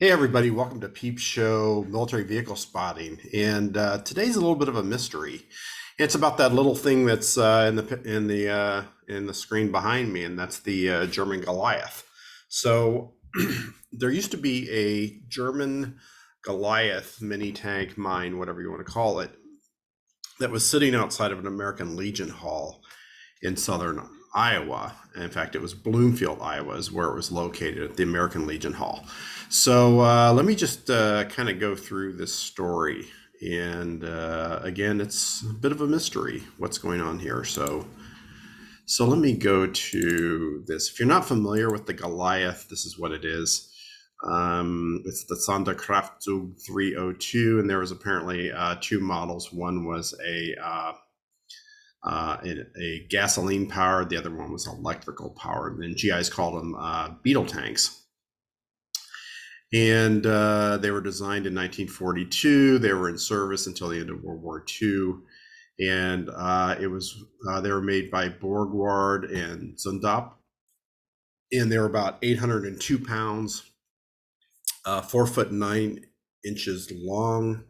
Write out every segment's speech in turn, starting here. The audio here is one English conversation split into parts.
Hey everybody, welcome to Peep Show Military Vehicle Spotting. And today's a little bit of a mystery. It's about that little thing that's in the screen behind me, and that's the German Goliath. So there used to be a German Goliath mini tank mine, whatever you want to call it, that was sitting outside of an American Legion Hall in southern Iowa. In fact, it was Bloomfield, Iowa, is where it was located at the American Legion Hall. So let me just kind of go through this story. And again, it's a bit of a mystery what's going on here. So let me go to this. If you're not familiar with the Goliath, this is what it is. It's the Sonderkraftzug 302, and there was apparently two models. One was a gasoline powered, the other one was electrical powered. And then GIs called them Beetle tanks. And they were designed in 1942. They were in service until the end of World War II. And they were made by Borgward and Zundap. And they were about 802 pounds, 4 foot 9 inches long,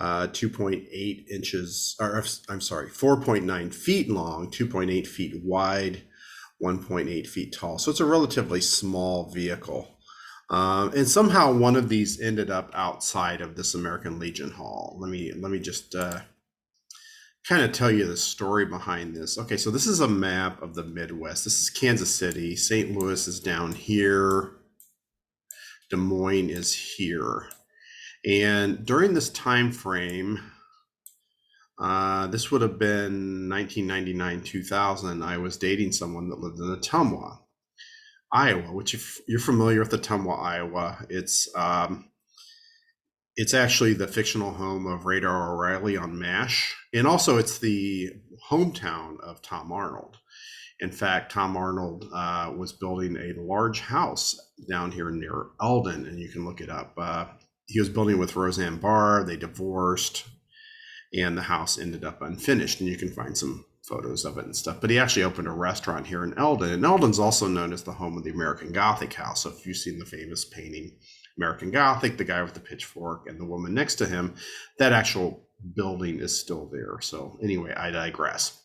2.8 inches, or I'm sorry, 4.9 feet long, 2.8 feet wide, 1.8 feet tall. So it's a relatively small vehicle. And somehow one of these ended up outside of this American Legion Hall. Let me just kind of tell you the story behind this. Okay, so this is a map of the Midwest. This is Kansas City. St. Louis is down here. Des Moines is here. And during this time frame, this would have been 1999, 2000. I was dating someone that lived in Ottumwa, Iowa, which if you're familiar with Ottumwa, Iowa, it's actually the fictional home of Radar O'Reilly on MASH. And also it's the hometown of Tom Arnold. In fact, Tom Arnold was building a large house down here near Eldon, and you can look it up. He was building with Roseanne Barr. They divorced, and the house ended up unfinished. And you can find some photos of it and stuff. But he actually opened a restaurant here in Eldon. And Eldon's also known as the home of the American Gothic house. So if you've seen the famous painting, American Gothic, the guy with the pitchfork and the woman next to him, that actual building is still there. So anyway, I digress.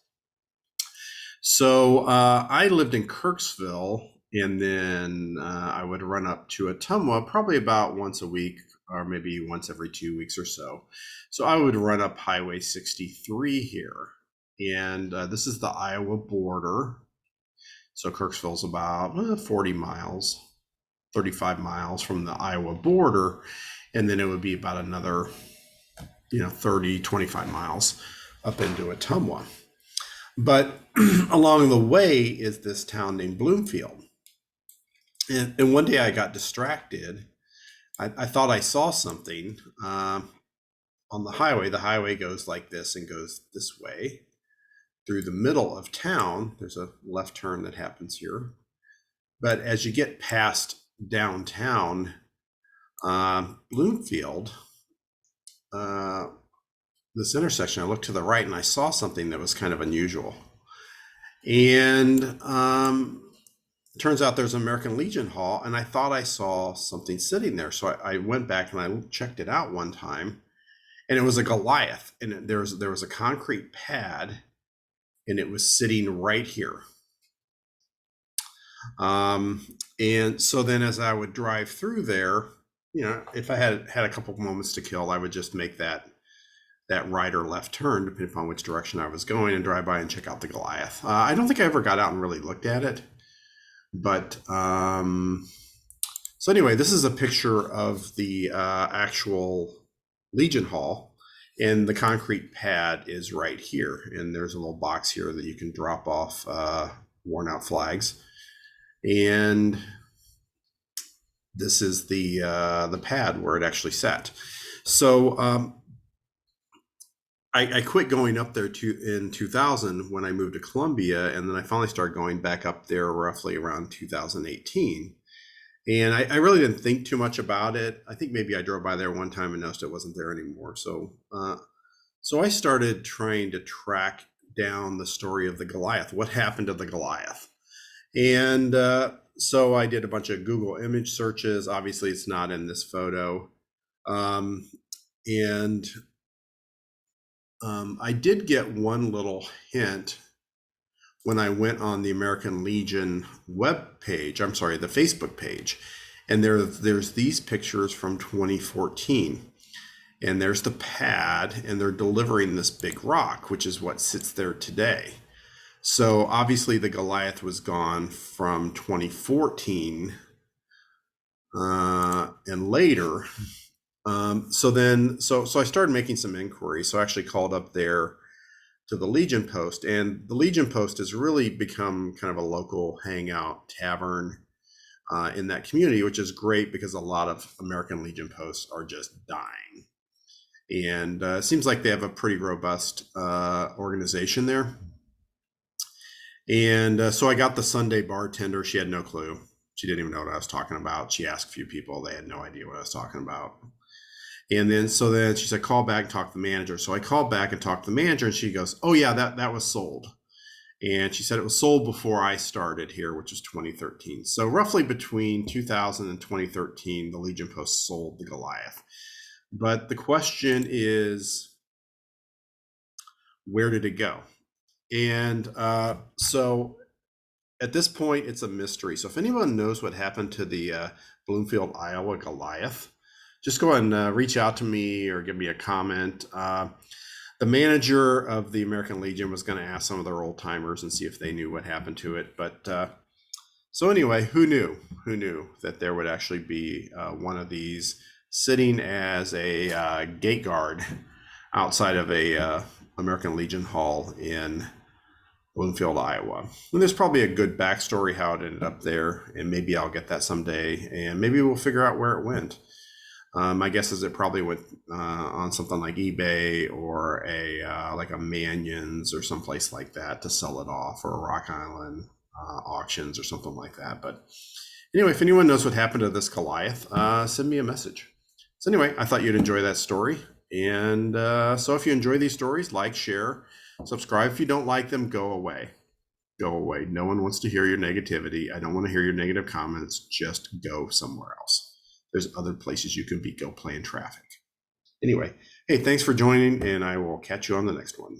So I lived in Kirksville, and then I would run up to Ottumwa probably about once a week, or maybe once every 2 weeks or so. So I would run up Highway 63 here. And this is the Iowa border. So Kirksville's about 40 miles, 35 miles from the Iowa border. And then it would be about another, 30, 25 miles up into Ottumwa. But along the way is this town named Bloomfield. And one day I got distracted. I thought I saw something on the highway. The highway goes like this and goes this way through the middle of town. There's a left turn that happens here. But as you get past downtown Bloomfield, this intersection, I looked to the right and I saw something that was kind of unusual. And turns out there's an American Legion Hall, and I thought I saw something sitting there. So I went back and I checked it out one time, and it was a Goliath, and there was a concrete pad, and it was sitting right here. And so then as I would drive through there, if I had a couple of moments to kill, I would just make that right or left turn, depending upon which direction I was going, and drive by and check out the Goliath. I don't think I ever got out and really looked at it. But so anyway, this is a picture of the actual Legion Hall, and the concrete pad is right here. And there's a little box here that you can drop off worn out flags. And this is the pad where it actually sat. So I quit going up there in 2000 when I moved to Columbia, and then I finally started going back up there roughly around 2018. And I really didn't think too much about it. I think maybe I drove by there one time and noticed it wasn't there anymore. So I started trying to track down the story of the Goliath. What happened to the Goliath? And So I did a bunch of Google image searches. Obviously, it's not in this photo. Um, and I did get one little hint when I went on the American Legion web page. I'm sorry, the Facebook page. And there's these pictures from 2014. And there's the pad, and they're delivering this big rock, which is what sits there today. So obviously the Goliath was gone from 2014 and later. So I started making some inquiries. So I actually called up there to the Legion Post, and the Legion Post has really become kind of a local hangout tavern in that community, which is great because a lot of American Legion posts are just dying. And it seems like they have a pretty robust organization there. And so I got the Sunday bartender. She had no clue. She didn't even know what I was talking about. She asked a few people. They had no idea what I was talking about. And then she said, call back and talk to the manager. So I called back and talked to the manager, and she goes, oh yeah, that was sold. And she said it was sold before I started here, which was 2013. So roughly between 2000 and 2013, the Legion Post sold the Goliath. But the question is, where did it go? And so at this point, it's a mystery. So if anyone knows what happened to the Bloomfield, Iowa Goliath, just go ahead and reach out to me or give me a comment. The manager of the American Legion was going to ask some of their old timers and see if they knew what happened to it. But so anyway, who knew? Who knew that there would actually be one of these sitting as a gate guard outside of a American Legion Hall in Bloomfield, Iowa. And there's probably a good backstory how it ended up there, and maybe I'll get that someday, and maybe we'll figure out where it went. My guess is it probably went on something like eBay or like a Manion's or someplace like that to sell it off, or a Rock Island auctions or something like that. But anyway, if anyone knows what happened to this Goliath, send me a message. So anyway, I thought you'd enjoy that story. And so if you enjoy these stories, like, share, subscribe. If you don't like them, go away. Go away. No one wants to hear your negativity. I don't want to hear your negative comments. Just go somewhere else. There's other places you can be. Go play in traffic. Anyway, hey, thanks for joining, and I will catch you on the next one.